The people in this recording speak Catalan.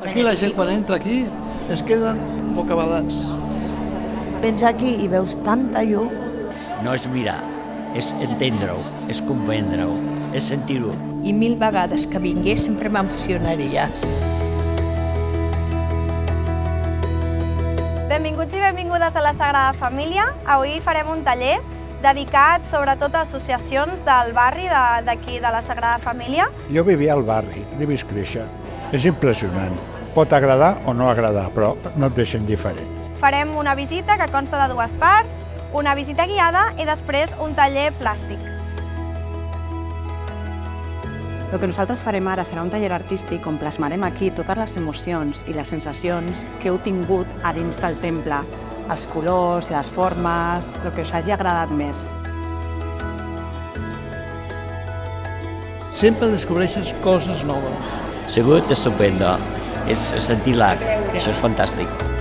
Aquí la gent quan entra aquí es queden bocabadats. Vens aquí i veus tanta llum. No és mirar, és entendre-ho, és comprendre-ho, és sentir-ho. I 1000 vegades que vingués sempre m'emocionaria. Benvinguts i benvingudes a la Sagrada Família. Avui farem un taller dedicat sobretot a associacions del barri d'aquí, de la Sagrada Família. Jo vivia al barri, l'he vist créixer. És impressionant. Pot agradar o no agradar, però no et deixa indiferent. Farem una visita que consta de 2 parts, una visita guiada i després un taller plàstic. El que nosaltres farem ara serà un taller artístic on plasmarem aquí totes les emocions i les sensacions que heu tingut a dins del temple, els colors, les formes, el que us hagi agradat més. Sempre descobreixes coses noves. Segur que és estupendo, és sentir l'art, això és fantàstic.